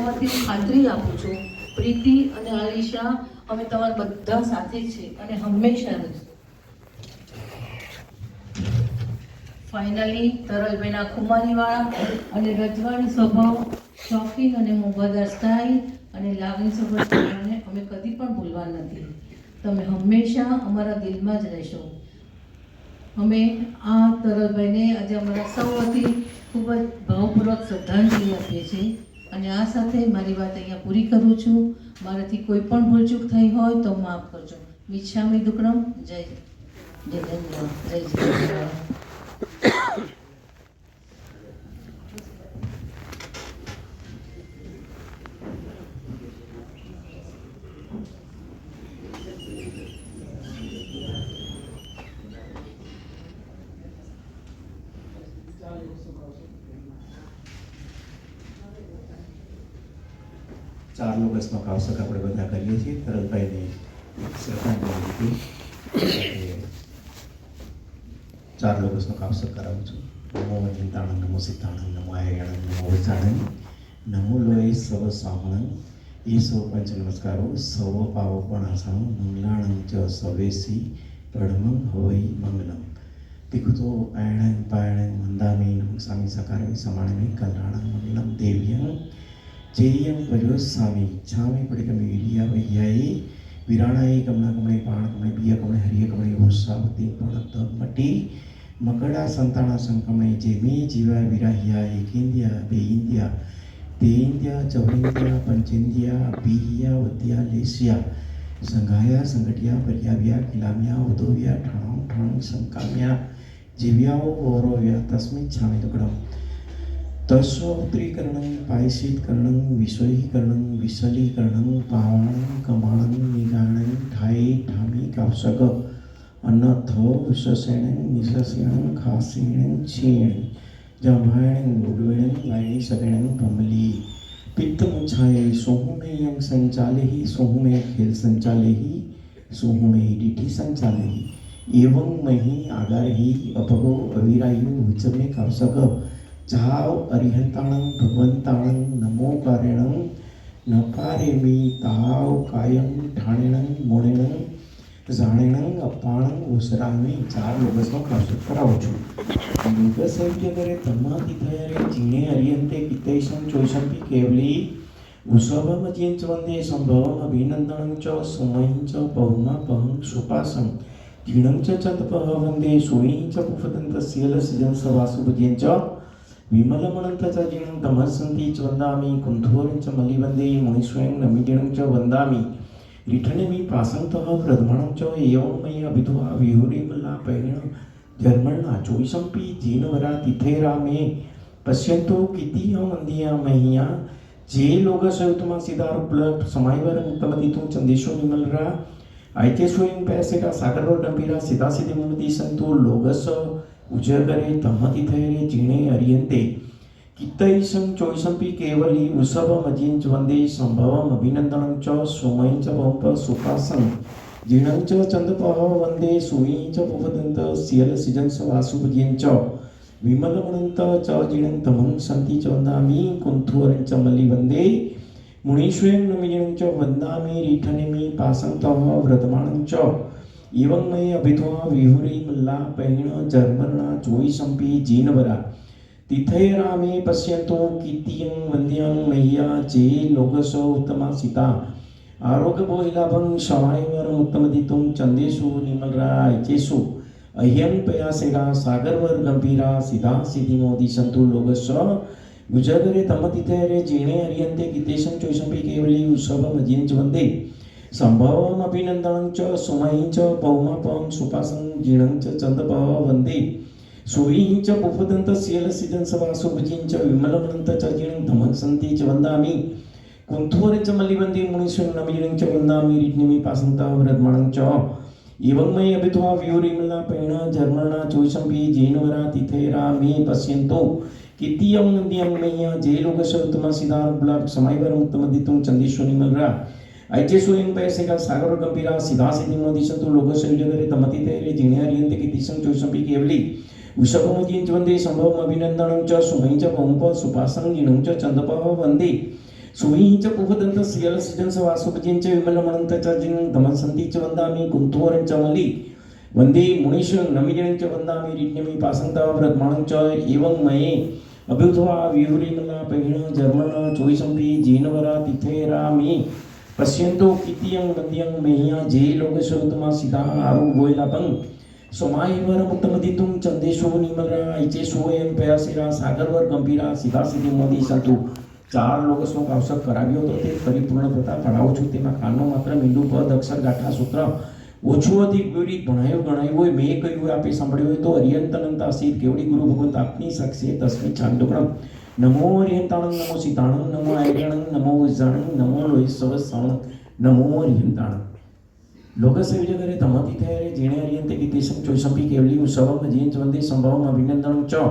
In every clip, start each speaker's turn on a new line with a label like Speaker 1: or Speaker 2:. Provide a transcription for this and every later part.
Speaker 1: વતી ખાતરી આપું છું, પ્રીતિ અને આલિશા અમે તમારા બધા સાથે જ છે અને હંમેશા રહીશું. ફાઇનલી તરલબેના ખુમારીવાળા અને રજવાડી સ્વભાવ, શોખીન અને મોભાદાર સ્ટાઇલ અને લાગણીસભર સ્વભાવને અમે કદી પણ ભૂલવા નથી. તમે હંમેશા અમારા દિલમાં જ રહેશો. અમે આ તરલભાઈને આજે અમારા સૌ વતી ખૂબ જ ભાવપૂર્વક શ્રદ્ધાંજલિ આપીએ છીએ અને આ સાથે મારી વાત અહીંયા પૂરી કરું છું. મારાથી કોઈ પણ ભૂલચૂક થઈ હોય તો માફ કરજો. મિચ્છામી દુક્કડમ. જય જિનેન્દ્ર, જય જિનેન્દ્ર.
Speaker 2: 4 ઓગસ્ટનો કાવસક આપણે બધા કરીએ છીએ. તરલભાઈને શ્રદ્ધાંજલિ આપી 4 ઓગસ્ટનો કાવસક કરાવું છું. નમો વજિતાણં, નમો સિદ્ધાણં, નમો આયણં, નમો વચાણં, નમો લોય સવ સામણં. એ સૌ પંચ નમસ્કારો સવ પાવપણાસણં મંગલાણં ચ સવેસી પડમં હવૈ મંગલમ. પિકુતો આયણં પાયણં મંદામી નમસ્વામી સકારમી સમાણમી કલ્યાણં મંગલમ દેવ્યં જેયં પર્યોસ્વામી ઈચ્છામી પડિકમી વિરિયા વૈયાયી વિરાણાયી કમલા કમળે પાણ કમળે પિય કમળે હરિય કમળે વોષાવતી પણ મટી મકડા સંતાણા સંકમણે જેમી જીવા વિરાહ્યા એકેન્દ્યા બેઇન્દ્યા તેઇન્દ્યા ચૌરિન્દ્યા પંચેન્દ્યા બીહિયા વદ્યા લેસ્યા સંઘાયા સંગઠિયા પર્યાવ્યા કિલામ્યા ઉદોવ્યા ઠાણો ઠાણો સંકામ્યા જીવ્યાઓ ગૌરવ્યા તસ્મિત છામી દુકડમ તસ્વોત્રીકરણં પાયસીત્કરણં વિષયીકરણં વિશલીકરણં પાવણં કમાણં નિગાણં ઠાઈ ઠામી કાવસક અન્નથ વિશસેણં નિશસ્યણં ખાસીણં છીણ જમાયણં ગુડવેણં લાયણી સગણં ભમલી પિત્તમુછાય સોહુમેયં સંચાલેહી સોહુમે ખેલ સંચાલેહી સોહુમે ડીઠી સંચાલેહી એવં મહી આગારહી અભગો અવિરાયુ ઉચમે કાવસક જાવ અરિહંતાણં ભગવંતાણં નમોકારેણં નકારેમી તાવ કાયમ ઠાણેણં મોણેણં જાણેણં અપાણં ઉસરામી 4 ઓગસ્ટનો કાવસક કરાવું છું. યોગસૈવ્ય કરે તન્માતિ થયરે જીણે અરિયંતે કિતૈષં ચોષંપી કેવલી ઉષભમજ્યંચ વંદે સંભવમ અભિનંદનં ચ સુમયં ચ પૌર્ણાપહં સુપાસં જીણં ચ ચંદપહ વંદે સુઈં ચ પુફદંત શીલસજં સવાસુભજ્યં ચ વિમલમણંત ચ જીણં તમસ્સંતિ ચ વંદામિ કુંથોરં ચ મલિવંદે મુનિસ્વયં નમિજીણં ચ વંદામિ રીઠનેમી પાસંતઃ પ્રધમણં ચ એવં મય્ય અભિધ્વા વિહુરીમલા પૈણ જર્મણના ચોઈસંપી જીનવરા તિથેરા મે પશ્યંતો કિતિયં વંદિયા મહ્યા જે લોગસયુતમાં સિદાર ઉપલબ્ધ સમાયવર મુક્તમતિતું ચંદેશો નિમલરા આયત્યસ્વયં પેસેટા સાગરવર ડંભીરા સીધા સીધી મુમતી સંતો લોગસ ઉજગરે તમતિ થયરે જીણે અરિયંતે કિતૈષં ચોઈસંપી કેવલી ઉષભમજ્યંચ વંદે સંભવમ અભિનંદનં ચ સોમયં ચ પંપ સુપાસં જીણં ચ ચંદપહ વંદે સુઈં ચ પુફદંત શિયલસિજં વાસુભજ્યં ચ વિમલમણંત ચ જીણં તમં સંતિ ચ વંદામિ કુંથોરં ચ મલ્લી વંદે મુનીશ્વયં નમિજીણં ચ વંદામિ રીઠનેમિ પાસંતઃ વ્રતમાણં ચ એવં મયે અભિધ્વા વિહુરી મલ્લા પૈણ જર્મણા ચોઈસંપી જીનવરા તિથૈરામે પશ્યંતો કીર્તિયં વંદ્યં મહ્યા જે લોગસ ઉત્તમા સીતા આરોગ્ય બોહિલાભં શવાયવર ઉત્તમદિતું ચંદેશુ નિમલરા ચેસુ અહ્યં પયાસેરા સાગરવર ગંભીરા સીધા સિદ્ધિ મોદી સંતુ લોગસ ગુજગરે તમતિ થયરે જીણે હરિયંતે ગીતેશં ચોઈસંપી કેવલી ઉષભમજ્યંચ વંદે સંભવમ અભિનંદનં ચ સુમયં ચ પૌમાપં સુપાસં જીણં ચ ચંદપહ વંદે સુઈં ચ પુફદંત શીલસિજં સવાસુભજ્યં ચ વિમલમનંત ચ જીણં ધમંસંતિ ચ વંદામિ કુંથોરે ચ મલ્લિવંદે મુનિસ્વયં નમિજીણં ચ વંદામિ રીઠનેમિ પાસંતઃ વ્રતમાણં ચ એવં મયે અભિધ્વા વિહુરીમલા પૈણ જર્મણા ચોઈસંપી જીનવરા તિથૈરા મે પશ્યંતો કિતિયં વંદ્યં મહ્યા જે લોગસૌતમા સિદાર ઉપલબ્ધ સમાયવર મુક્તમદિતું ચંદેશો નિમલરા ऐचेसुयं पैसेका सागर गंभीरा सीधा सिद्धि मोदी संतु लोकसंजगरे तमति तेरे जिणे हरियंते कितिसं चोषंपि केवली उषभमज्यंच वंदे संभवम अभिनंदनं च सुमयं च पौंप सुपासं जिणं च चंदपः वंदे सुईच उपदंत सियल सिजंस वासुपजींच विमलमणंत जिंग धमसंतीच वंदामी कुंथोरंच मली वंदे मुनीश नमिजंच वंदामी रिज्ञमी पासंता व्रतमाणंच एवं मये अभ्युत्वा विहुरीमला पहिण जर्मण चोईसंपी जीनवरा तिथेरा मी पश्यंतो कितियं वंद्यं मेह्या जे लोकशोतमा सिद्धा आरु गोयलापं सोमाईवर मुक्तमदितुं चंदेशो निमलरा ऐचे सोयं पयासिरा सागरवर गंभीरा सीधा सिद्धी मोदी संतु ચાર લોકોનો આવશ્યક કરાવ્યો હતો તે પરિપૂર્ણ થતા ભણાવું છું તેમાં કાનનો માત્ર મીંડું પદ અક્ષર ગાંઠા સૂત્ર ઓછું અધિક વિપરીત ભણાયું ગણાયું હોય મેં કહ્યું આપે સાંભળ્યું હોય તો અરિયંતનંતા સીત કેવડી ગુરુ ભગવંત આપની સાક્ષી તસ્મી છાંદોગ્રમ નમો અરિયંતાણં નમો સીતાણં નમો આયગણં નમો ઉજાણં નમો લોહિસવ સાણ નમો અરિયંતાણં લોકસેવી જગરે તમતી થયરે જેણે અરિયંતે ગીતેશમ ચોઈસંપી કેવલી ઉત્સવમ જીંચ વંદે સંભવમ અભિનંદનં ચ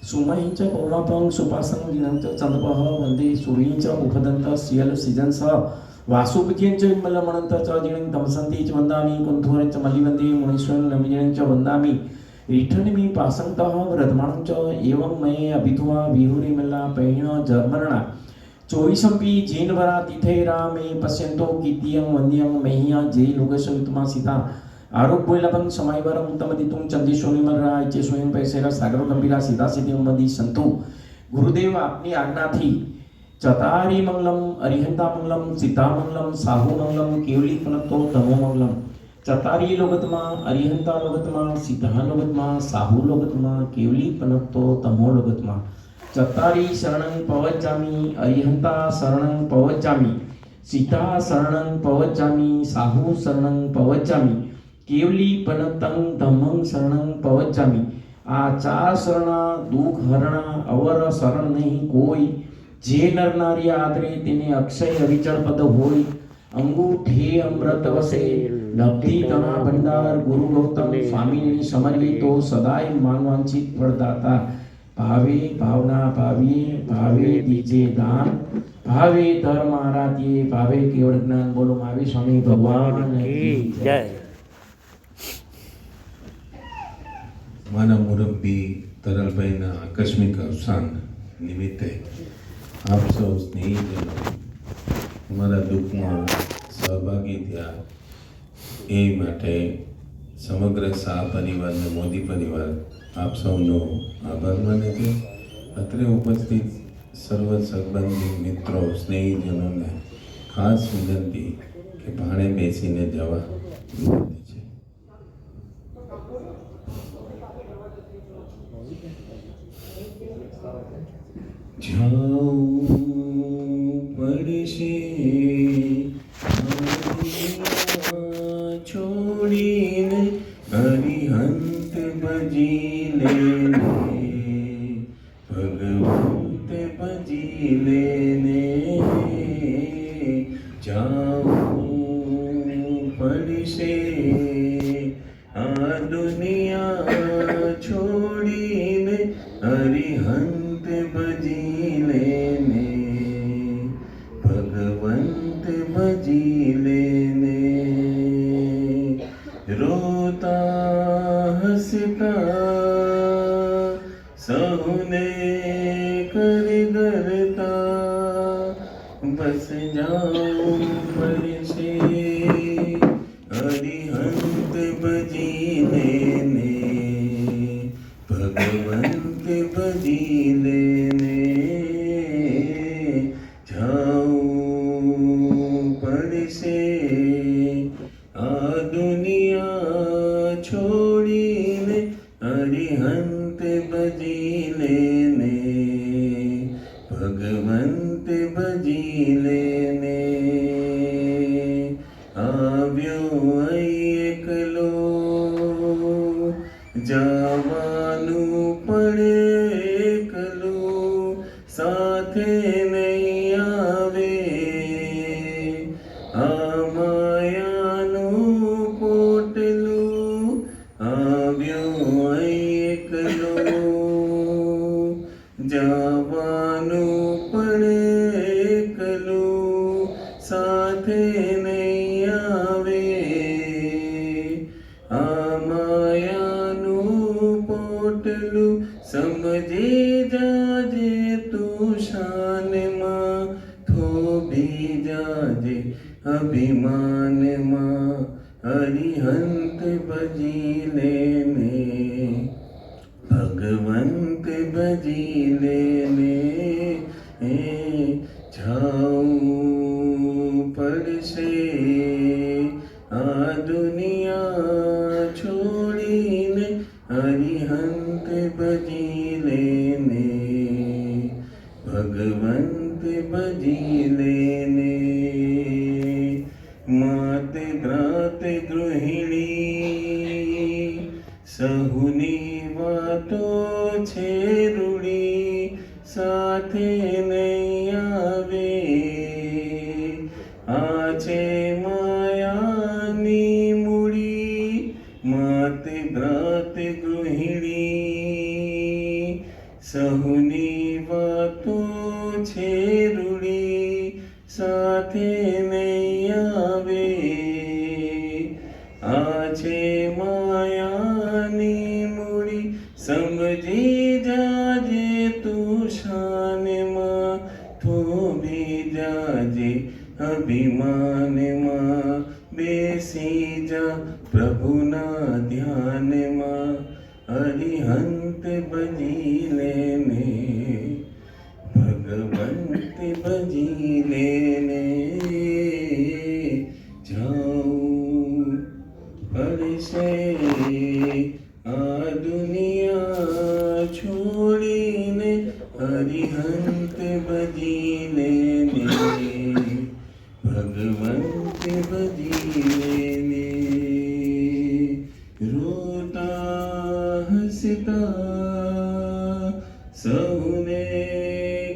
Speaker 2: सुमहिंच पौर्णापं सुपासं दिनंच चंदपः वंदे सूर्यंच उपदंत सियल सिजंस वासुपज्यंच विमलमणंत च जिणं तमसंती च वंदामि कुंथोरंच मलिवंदे मुनीश्वरं नमिजंच वंदामि रिठनमि पासंतः व्रतमाणं च एवं मये अभित्वा विहुरीमला पैण जर्मरणा चोईसंपी जीनवरा तिथेरा मे पश्यन्तो कीर्तियं वंद्यं मह्या जे लोकसवितमा सीता आरोग्यलाभं समायवरं उत्तमदितुं चंदेशोनिमरा इचे स्वयं पैसेरा सागर गंभीरा सीधा सीधी उम्मदी संतु गुरुदेव आपनी आज्ञाથી चतारी मंगलम अरिहंता मंगलम सीता मंगलम साहू मंगलम केवली फलतो तमो मंगलम चतारी लोगतमा अरिहंता लोगतमा सीता लोगतमा साहू लोगतमा केवली फलतो तमो लोगतमा चतारी शरणं पवज्जामि अरिहंता शरणं पवज्जामि सीता शरणं पवज्जामि साहू शरणं पवज्जामि केवली पनतं धम्मं शरणं पवज्जामि आ चार शरणा दुख हरणा अवर शरण नहीं कोई जे नर नारी आदरे तेने अक्षय अविचल पद होई अंगूठे अमृत वसे लब्धि तना भंडार गुरु गौतम स्वामी समर्वी तो सदाय मानवांचित फलदाता भावे भावना भाविये भावे दीजे दान भावे धर्म आराध्य भावे केवल ज्ञान बोलो मावे स्वामी भगवान की जय।
Speaker 3: મારા મુરબ્બી તરલભાઈના આકસ્મિક અવસાન નિમિત્તે આપ સૌ સ્નેહીજનો અમારા દુઃખમાં સહભાગી થયા એ માટે સમગ્ર શાહ પરિવારને મોદી પરિવાર આપ સૌનો આભાર માને છે. અત્રે ઉપસ્થિત સર્વ સંબંધી મિત્રો સ્નેહીજનોને ખાસ વિનંતી કે ભાણે બેસીને જવા વિનંતી છે. जाऊं पड़शे छोड़ीने अरिहंत बजी लेने भगवंत बजी लेने जाऊं पड़शे आ दुनिया छोड़ीने अरिहंत बजी लेने भगवंत बजी लेने रोता हंसता सहुने कर करता बस जाऊं परशे अरिहंत बजी लेने भगवंत बजी लेने जाऊं पड़शे आ दुनिया छोड़ीने अरिहंत बजी लेने भगवंत बजी लेने आव्यो एकलो जावानु पड़े एकलो साथे नहीं आवे आ मायानु पोटलू आव्यो एकलो जावानु पड़े एकलो साथे नहीं आवे आ मायानु पोटलू समझे जाजे तू शान मां थो જાજે અભિમાનમાં અરિહંત ભજી લેને ભગવંત ભજી લેને જાવું પડશે આ દુનિયા છોડીને અરિહંત ભજી લેને ભગવંત ભજી લેને માતે ત્રાતે ગૃહિણી સહુની વાતો છે રૂડી સાથે નહીં આવે આ છે માયાની મૂડી માતે ભ્રાતે ગૃહિણી સહુની વાતો છે રૂડી સાથે નહીં આવે આ છે માયાની મૂડી સમજી જાજે તું શાનમાં થોભી જાજે અભિમાનમાં બેસી જા પ્રભુના ધ્યાનમાં અરિહંત ભજી લેને ભગવંત ભજી લેને જાઉં પડશે આ દુનિયા છોડીને અરિહંત ભજી લેને ભગવંત ભજી લેને રોતા હસતા સૌને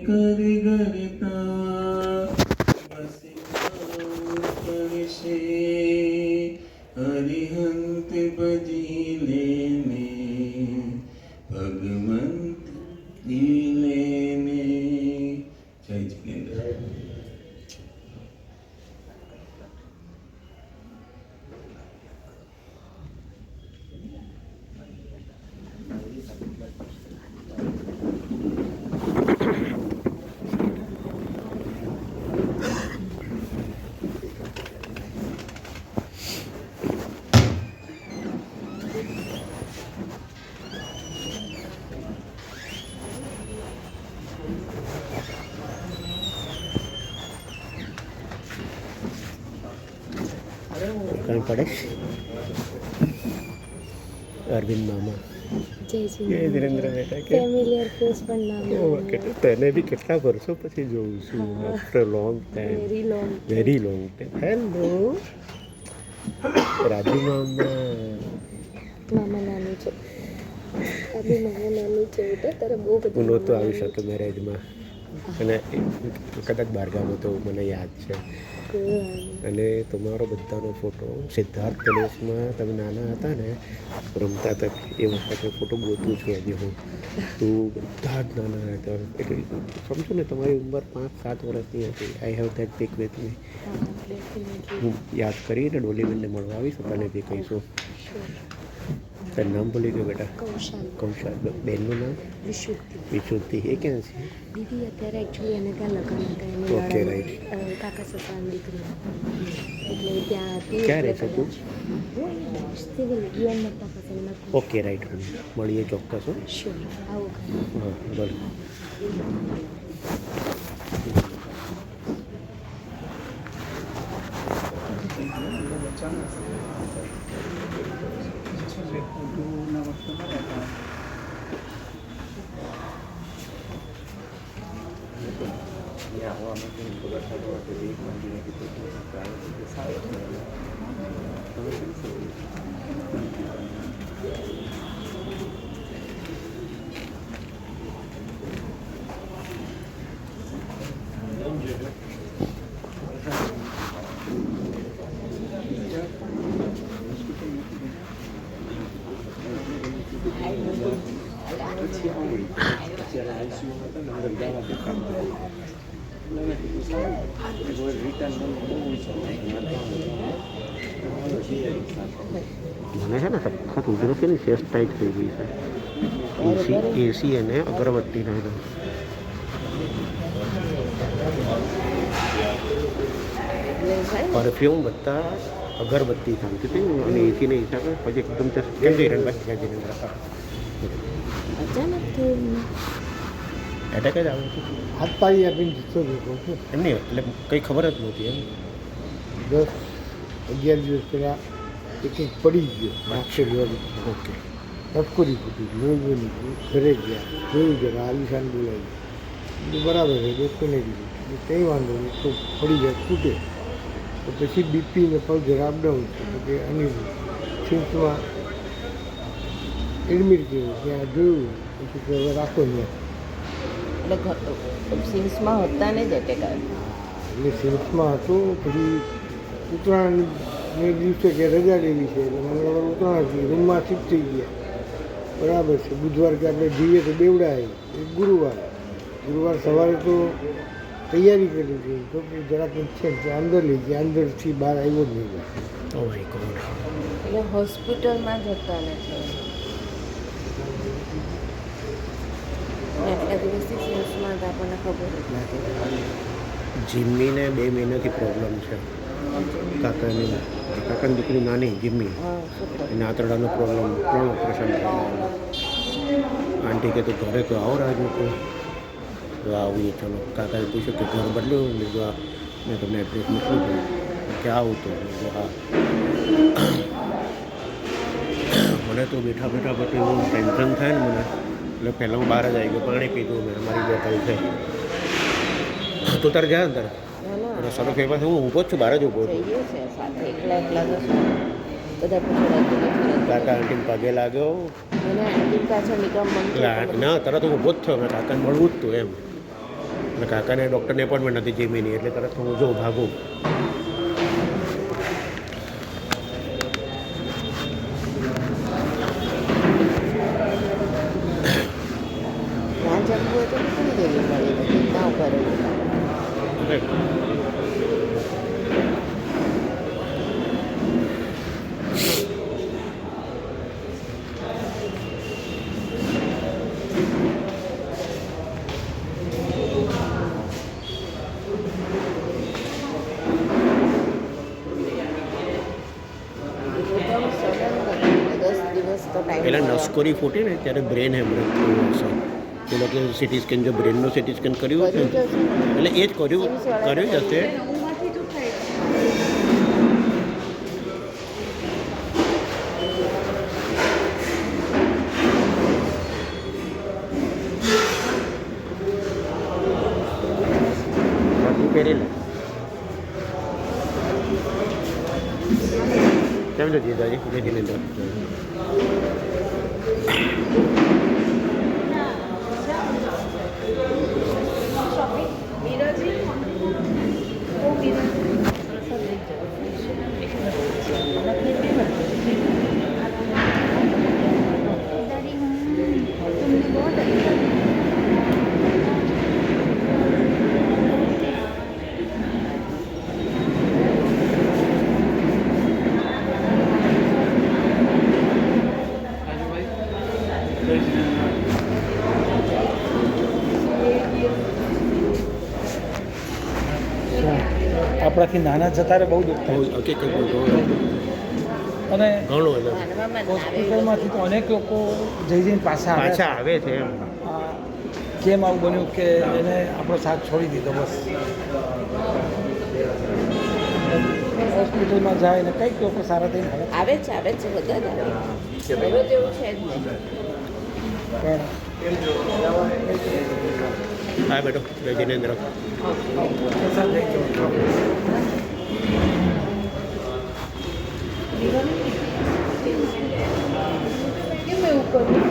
Speaker 3: કર ગરતા પડશે અરિહંત ભજી લેને ભગવંત લેને જય જિનેન્દ્ર.
Speaker 4: कहीं पड़े अरविंद मामा
Speaker 5: જય
Speaker 4: ધીરેન્દ્ર બેટા કે
Speaker 5: ફેમિલિયર ફેસ પણ નામ
Speaker 4: તને બી કેટલા વર્ષો પછી જોઉં છું after long time very long time hello Raju મામા
Speaker 5: મામા નાનું છે અભી મામા નાનું છે બેટા તારે બહુ
Speaker 4: હું
Speaker 5: બધું
Speaker 4: નહોતો આવી શક્યો મેરેજમાં અને કદાચ બહારગામ હતો મને યાદ છે અને તમારો બધાનો ફોટો સિદ્ધાર્થ પેલેસમાં તમે નાના હતા ને રમતા હતા એ વખતે ફોટો ગોતું છું હજી હું તું બધા જ નાના હતા એટલે સમજો ને તમારી ઉંમર 5-7 વર્ષની હતી I have that pic with me હું યાદ કરીને ડોલીબેનને મળવા આવીશ તને જે કહીશું તારું નામ ભૂલી ગયો બેટા કૌશાલ બેનનું નામ વિશુદ્ધિ એ ક્યાં છે
Speaker 5: દીદી અત્યારે એકચ્યુઅલી એને ત્યાં લગ્ન હતા એની
Speaker 4: ઓકે રાઈટ
Speaker 5: કાકા સસાની દીકરી એટલે ત્યાં હતી
Speaker 4: ક્યાં રહે છે તું
Speaker 5: સિવિલ યુએન મત્તા પાસે
Speaker 4: ઓકે રાઈટ મળીએ ચોક્કસ હો
Speaker 5: શ્યોર આવું
Speaker 4: હા ભલે મને છે ને સખત ઉધરસની શેષ ટાઈટ થઈ ગઈ છે એસી અને અગરબત્તી ના
Speaker 5: નહીં થાય ને.
Speaker 4: પરફ્યુમ બધા અગરબત્તી ચાલતી હતી અને એસીને હિસાબે પછી એકદમ કેમ છે હિરણભાઈ જીનેન્દ્ર
Speaker 5: અચાનક થયું
Speaker 4: એટેક જ આવે છે
Speaker 6: હાથ પાડી આપીને જતો હતો
Speaker 4: એમની એટલે કંઈ ખબર જ નહોતી એમ
Speaker 6: 10-11 દિવસ પહેલાં એક પડી ગયો નાક્ષર વાળી
Speaker 4: ઓકે
Speaker 6: ટપકોરી ફૂટી જોયું ઘરે ગયા જોયું જરા આલિશાન બોલાવી બરાબર છે ડૉક્ટરને કીધું કંઈ વાંધો નહીં તો પડી જાય ફૂટે તો પછી બીપી ને પગ જરા અપડાઉન છે તો કે અનિલ સિમ્સમાં એડમિટ કર્યું ત્યાં જોયું પછી કે હવે રાખો ત્યાં
Speaker 5: એટલે સિમ્સમાં હતા ને જ એટેક આવ્યો.
Speaker 6: એટલે સિમ્સમાં હતો પછી ઉત્તરાયણને દિવસે કે રજા લેવી છે એટલે મંગળવાર ઉત્તરાયણ હતી રૂમમાં શિફ્ટ થઈ ગયા બરાબર છે બુધવાર કે આપણે જઈએ તો બેવડાય એ ગુરુવાર સવારે તો તૈયારી કરી હતી તો જરાક છે અંદર લઈ ગયા અંદરથી બહાર આવ્યો જ નહીં.
Speaker 4: ઓ માય ગોડ
Speaker 5: એટલે હોસ્પિટલમાં જ હતા ને એટલા દિવસથી સિમ્સમાં જ આપણને ખબર જ નથી.
Speaker 4: જીમ્મીને 2 મહિનાથી પ્રોબ્લેમ છે કાકાની દીકરી નાની જીમ્મી
Speaker 5: હા શું ખબર.
Speaker 4: એને આંતરડાનો પ્રોબ્લેમ 3 ઓપરેશન થયા આંટી કે તો ઘરે તો આવો રાજુ તો આવીએ ચલો કાકાએ પૂછ્યું કે ઘર બદલ્યું મેં કીધું આ મેં તમને એડ્રેસ મોકલું છું કે આવું તો મેં કીધું હા મને તો બેઠા બેઠા બધું એવું ટેન્શન થાય ને મને એટલે પહેલાં હું બહાર જ આવી ગયો પાણી પીધું મેં મારી બોટલ છે તું તારે જાય અંદર અને સરો ફેમસ હું ઊભો જ છું બહાર જ ઊભો છું
Speaker 5: જઈએ છે સાથે એકલા તો શું બધા પૂછે
Speaker 4: કાકા આંટીને પગે લાગ્યો
Speaker 5: મને આંટી પાછળ નિકમ મન
Speaker 4: એટલે ના તરત હું ઊભો જ થયો મેં કાકાને મળવું જ હતું એમ અને કાકાને ડૉક્ટરને એપોઇન્ટમેન્ટ નથી જીમીની એટલે તરત હું જો ભાગું
Speaker 5: ના જમવું હોય તો નીકળી જવી પડે બધી ના ઉપર
Speaker 4: પહેલાં નસકોરી ફૂટી ને ત્યારે બ્રેન હેમરેજ થયું હશે એ લોકો સિટી સ્કેન જો બ્રેનનું સિટી સ્કેન કર્યું હશે ને એટલે એ જ કર્યું જ હશે પહેરી લે કેમ છે જીજાજી જય જીનેન્દ્ર
Speaker 7: આપણાથી નાના જતા રહે બહુ દુઃખ થાય
Speaker 4: હકીકત
Speaker 7: અને
Speaker 4: ઘણું એટલે
Speaker 7: હોસ્પિટલમાંથી તો અનેક લોકો જઈને પાછા
Speaker 4: પાછા આવે છે એમ
Speaker 7: કેમ આવું બન્યું કે એને આપણો સાથ છોડી દીધો બસ હોસ્પિટલમાં જાય ને કંઈક લોકો સારા થઈને
Speaker 5: આવે છે બધા જ આવે દરરોજ એવું છે જ નહીં
Speaker 7: પણ
Speaker 4: હા બેટો જય જીનેન્દ્ર
Speaker 1: કેમ એવું કર્યું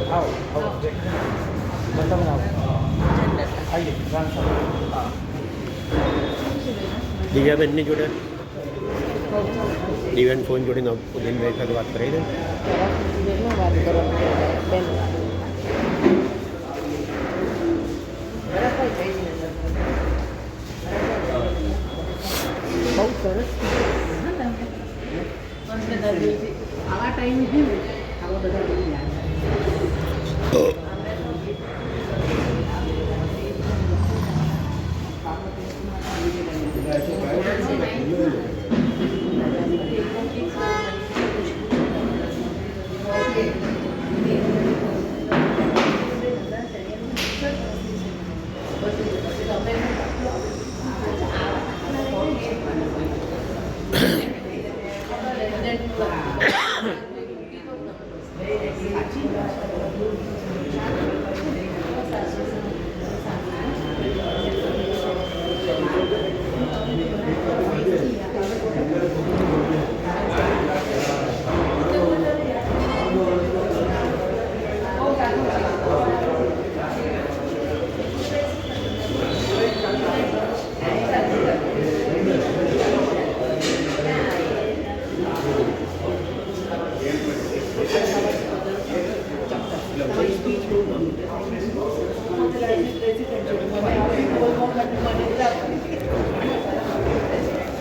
Speaker 7: આવો તમે આવો આવીએ
Speaker 4: દિવ્યાબેનની જોડે દિવ્યાન ફોન જોડીને ઉદયનભાઈ સાથે વાત કરી દે
Speaker 5: વાત કરો બેન બરાબર જઈ બહુ સરસ
Speaker 1: આવા ટાઈમે છે ને આવા બધા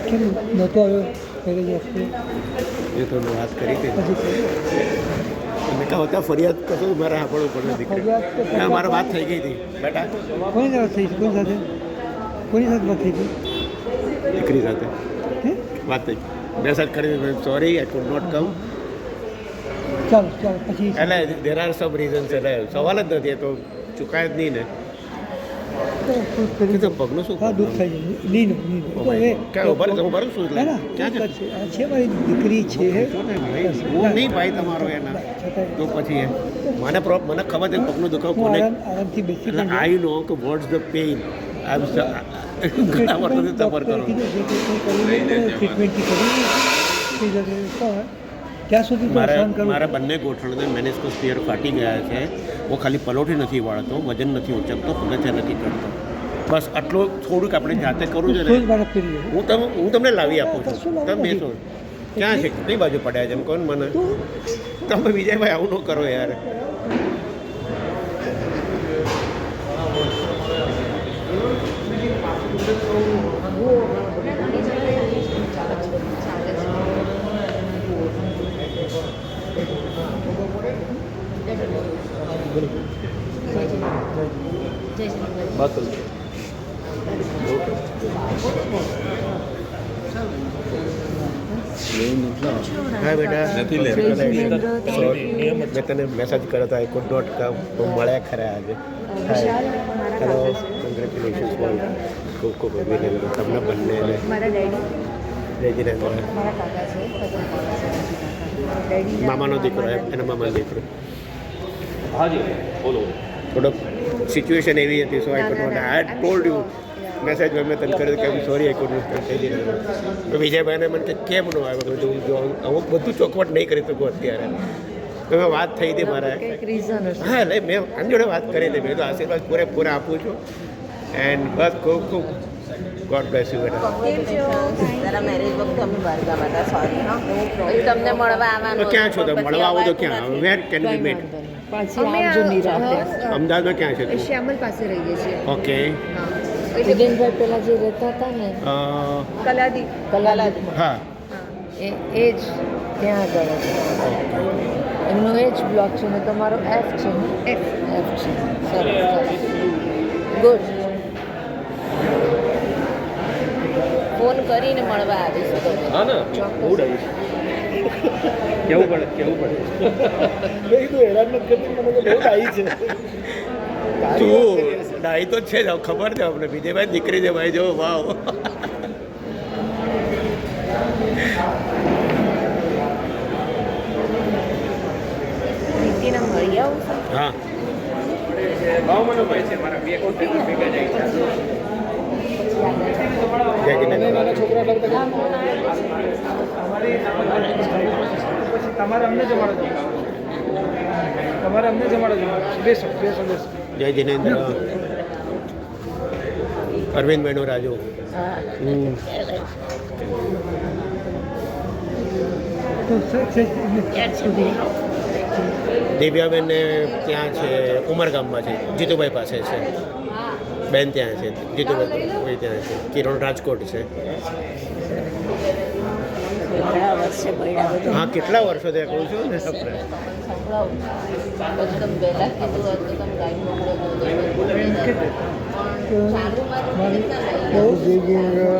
Speaker 6: કેમ નહોતો આવ્યો પહેલી વસ્તુ
Speaker 4: એ તો મેં વાત કરી હતી તમે કહો ત્યાં ફરિયાદ કરશો તો મારે સાંભળવું પડે દીકરી ત્યાં મારે વાત થઈ ગઈ હતી બેટા
Speaker 6: કોની સાથે થઈ કોની સાથે વાત થઈ ગઈ
Speaker 4: દીકરી સાથે વાત થઈ મેસેજ કરી sorry I could not come
Speaker 6: ચાલો ચાલો પછી
Speaker 4: એટલે દેર આર સમ રીઝન્સ એટલે સવાલ જ નથી એ તો ચૂકાય જ નહીં ને તો પગનું શું
Speaker 6: હા દુઃખ થાય છે નીનો
Speaker 4: ક્યાં ઉભા હું ભરું છું એટલે ક્યાં
Speaker 6: છે મારી દીકરી છે
Speaker 4: હું નહીં ભાઈ તમારો એના તો પછી મને મને ખબર છે પગનું દુખાવ કોને
Speaker 6: આરામથી બેસી
Speaker 4: એટલે આઈ નો કે વોટ્સ ધ પેઇન ઘણા વર્ષોથી સફર કરું
Speaker 6: ટ્રીટમેન્ટથી કરી ત્યાં સુધી
Speaker 4: મારા બંને ગોઠણને મેનિસ્કસ પિયર ફાટી ગયા છે હું ખાલી પલોઠી નથી વાળતો વજન નથી ઉચકતો પગથિયા નથી કરતો બસ આટલું થોડુંક આપણે જાતે કરવું છે ને હું તમને લાવી આપું છું તમે બેસો ક્યાં છે કઈ બાજુ પડ્યા છે એમ કોણ મને તમે વિજયભાઈ આવું ન કરો યાર હા બેટા મેં તને મેસેજ કર્યો હતો આઈ કુડ નોટ કમ મળ્યા ખરા આજે હેલો કોંગ્રેચ્યુલેશન્સ બોલ ખૂબ ખૂબ અભિનંદન તમને બંનેને
Speaker 5: મારા ડેડી
Speaker 4: જય જીનેન્દ્ર
Speaker 5: મારા કાકા છે ડેડી
Speaker 4: મામાનો દીકરો એના મામાનો દીકરો
Speaker 3: હાજી બોલો
Speaker 4: થોડોક સિચ્યુએશન એવી હતી so I could not I told you message મેં તને કર્યો કે સોરી આઈ કુડ નોટ થઈ જીનેન્દ્ર વિજયભાઈને મને કે કેમ ન આવ્યો બધું અમુક બધું ચોખવટ નહીં કરી શકું અત્યારે મેં વાત થઈ હતી મારા હા એટલે મેં આની જોડે વાત કરી હતી મેં તો આશીર્વાદ પૂરેપૂરા આપું છું એન્ડ બસ ખૂબ ખૂબ ગોડ બ્લેસ યુ બેટા
Speaker 8: તારા મેરેજ વખતે અમે બહારગામ હતા સોરી હા તમને મળવા આવવાનું
Speaker 4: તો ક્યાં છો તમે મળવા આવો તો ક્યાં વેર કેન વી મીટ અમદાવાદમાં ક્યાં છે તું
Speaker 5: શ્યામલ પાસે રહીએ છીએ
Speaker 4: ઓકે
Speaker 5: ઉદયનભાઈ પહેલાં જે રહેતા હતા ને કલાદી
Speaker 4: હા
Speaker 5: એ જ ત્યાં આગળ એમનો એ જ બ્લોક છે ને તમારો એફ છે ને એફ છે સરસ ગુડ
Speaker 8: ફોન કરીને મળવા આવીશું
Speaker 3: હા ને ગુડ આવીશ કેવું પડે
Speaker 6: હેરાન નથી કરતી મને તો બહુ આવી છે
Speaker 4: તું ડાઈ તો છે જ ખબર છે આપણે વિજયભાઈ દીકરી છે ભાઈ જો વાવ
Speaker 8: નીતિને મળી આવું છું
Speaker 4: હા
Speaker 3: ભાવમાનો ભાઈ છે મારા બે કોન્ટેક્ટ ભેગા જાય છે
Speaker 4: જય જીનેન્દ્ર
Speaker 6: છોકરા લગતા
Speaker 7: પછી તમારે અમને જમાડો બેસો બેસો બેસો
Speaker 4: જય જીનેન્દ્ર અરવિંદભાઈનો રાજુ દિવ્યાબેન ત્યાં છે ઉમરગામમાં છે જીતુભાઈ પાસે છે બેન ત્યાં છે જીતુભાઈ ત્યાં છે કિરણ રાજકોટ છે
Speaker 8: ઘણા વર્ષે મળ્યા બધું
Speaker 4: હા કેટલા વર્ષો ત્યાં કહું છું ને આપણે
Speaker 8: સંભળાવું પછી તમે પહેલાં કીધું હોત તો તમે ગાઈડ મોકલો ચાલુ મારું
Speaker 6: બહુ જગ્યાએ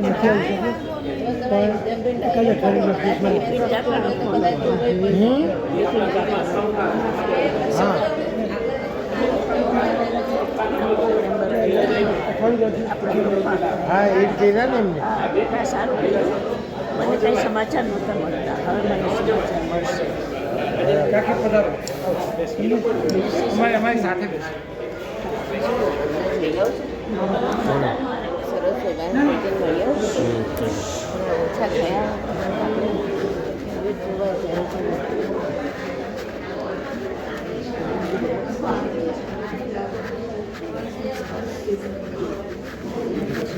Speaker 6: નથી આવી હા એ કહેલા ને એમને
Speaker 8: સારું કર્યું મને કંઈ સમાચાર નહોતા મળતા હવે મને સમાચાર મળશે
Speaker 7: કાકી પધારો અમારી સાથે બેસો.
Speaker 8: સરસ સેવાને ભોજન મળ્યો ઓછા થયા આપણે જોવા જાય છે.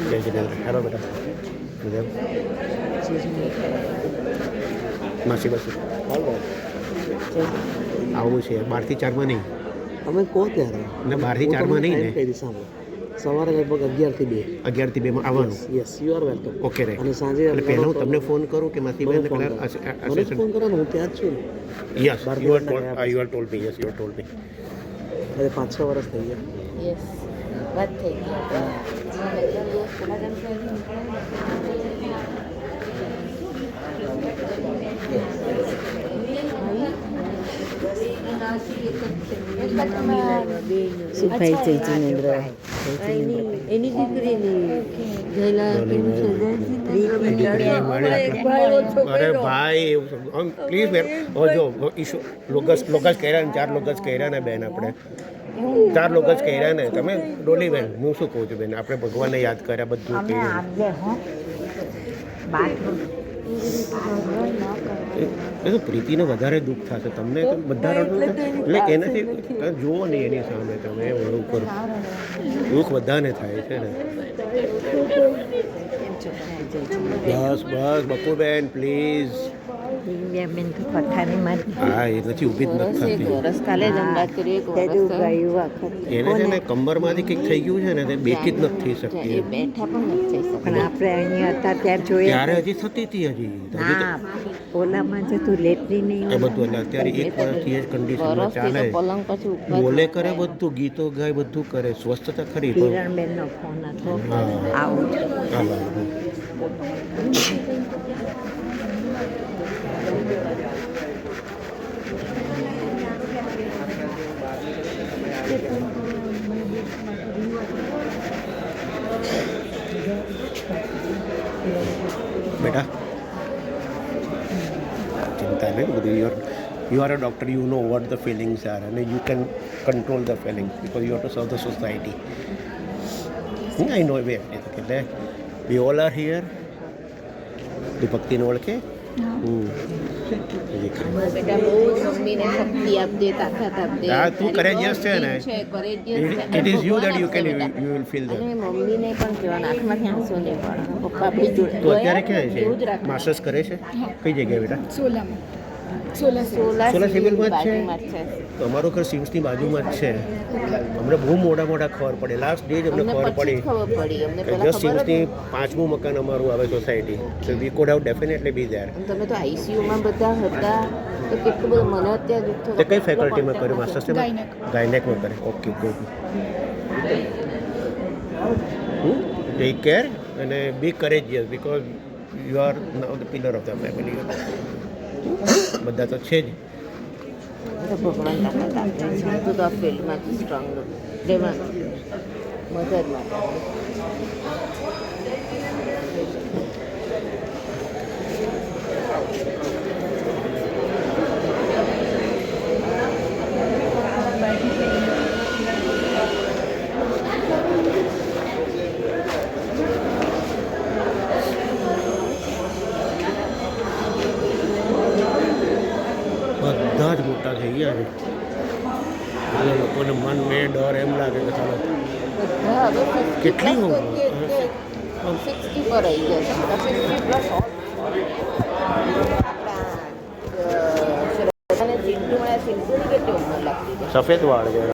Speaker 4: જય જિનેન્દ્ર હેલો બેટા મજા માસી બસી આવું છે 12 થી 4 માં નહીં
Speaker 9: અમે કહો ત્યારે
Speaker 4: ને 12 થી 4 માં નહીં ને
Speaker 9: કહી દઈશ સવારે લગભગ 11 થી 2
Speaker 4: 11 થી 2 માં આવવાનું
Speaker 9: yes you are welcome
Speaker 4: okay રે
Speaker 9: અને સાંજે
Speaker 4: એટલે પહેલા હું તમને ફોન કરું કે માસી બેન
Speaker 9: ફોન કરો ને હું ત્યાં જ છું
Speaker 4: yes you are told me yes you are told મી
Speaker 9: અરે 5-6 વર્ષ થઈ ગયા
Speaker 8: યસ વાત થઈ ગઈ
Speaker 5: શું થાય છે જિનેન્દ્ર એની દીકરીની ગયેલા
Speaker 4: અરે ભાઈ પ્લીઝ બેન જો ઈશુ લોગસ કર્યા ને 4 લોગસ કર્યા ને બેન આપણે 4 લોગસ કર્યા ને તમે ડોલી બેન હું શું કહું છું બેન આપણે ભગવાનને યાદ કર્યા બધું કર્યું એ તો પ્રીતિને વધારે દુઃખ થશે તમને તો બધા એટલે એનાથી જુઓ નહીં એની સામે તમે ઓલું ઉપર દુઃખ બધાને થાય છે ને બસ બકુબેન પ્લીઝ હા એ નથી ઊભી જ નથી થતી
Speaker 8: વરસ કાલે જ અંદાજ કર્યો એક વરસ
Speaker 4: એને છે ને કમરમાંથી કંઈક થઈ ગયું છે ને તે બેઠી જ નથી થઈ શકતી
Speaker 8: એ બેઠા પણ નથી થઈ શકતા
Speaker 5: પણ આપણે અહીંયા હતા ત્યારે જોઈએ
Speaker 4: ત્યારે હજી થતી હતી હજી
Speaker 5: ઓલામાં જતું લેટરી નહીં
Speaker 4: એ બધું એટલે અત્યારે 1 વર્ષથી જ કન્ડિશનમાં
Speaker 8: વરસથી
Speaker 4: ચાલે
Speaker 8: તો પલંગ પછી ઉપર
Speaker 4: બોલે કરે બધું ગીતો ગાય બધું કરે સ્વસ્થતા ખરી પણ
Speaker 5: કિરણબેનનો ફોન હતો
Speaker 4: હા
Speaker 5: આવું
Speaker 4: હા હા બેટા ચિંતા નહીં બધું you are a doctor you know what the feelings are અને you can control the feelings because you have to serve the society I know way એટલે વી ઓલ આર હિયર દીપકતીને ઓળખે
Speaker 8: બેટા બહુ જ મમ્મીને શક્તિ આપજે તાકાત આપજે
Speaker 4: હા તું courageous છે ને it is you that you can you will feel
Speaker 8: અને
Speaker 4: ધેટ
Speaker 8: મમ્મીને પણ કહેવાના આંખમાંથી આંસુ નહીં પડે પપ્પા આપણી જોડે
Speaker 4: તું અત્યારે ક્યાં
Speaker 8: એવું જ
Speaker 4: છે
Speaker 8: રાખવાનું.
Speaker 4: માસ્ટર્સ કરે છે કઈ જગ્યાએ બેટા
Speaker 8: સોલા
Speaker 4: સોલા સિવિલમાં જ છે?
Speaker 8: બાજુમાં જ છે
Speaker 4: તો અમારું ઘર સિમ્સની બાજુમાં જ છે અમને બહુ મોટા ખબર પડે લાસ્ટ ડે જ અમને ખબર
Speaker 8: પછી
Speaker 4: પડી
Speaker 8: જ ખબર પડી અમને
Speaker 4: કે
Speaker 8: પહેલા
Speaker 4: જસ્ટ
Speaker 8: ખબર જ
Speaker 4: સિમ્સની 5મું મકાન અમારું આવે society so we could have definitely be there
Speaker 8: અને તમે તો આઈસીયુમાં બધા હતા તો કેટલું બધું મને અત્યારે દુઃખ થયું.
Speaker 4: તે કઈ ફેકલ્ટીમાં કર્યું માસ્ટર્સ ગાયનેકમાં કરે ઓકે ગુડ ટેક કેર અને be courageous because you are now the pillar of the family બધા તો છે જ
Speaker 8: તો ભગવાન તાકાત આપે છે તું તો આ ફિલ્ડમાંથી સ્ટ્રોંગ રહેવાનું મદદ માટે
Speaker 4: બધા જ મોટા થઈ ગયા છે એટલે લોકોને મન મેં ડર એમ લાગે કે ચાલો
Speaker 8: બધા હવે
Speaker 4: કેટલી ઉંમર?
Speaker 8: 60 પર આવી ગયા છે બધા 60 પ્લસ આપણા ચિંટુની કેટલી ઉંમર લાગતી છે
Speaker 4: સફેદ વાળ છે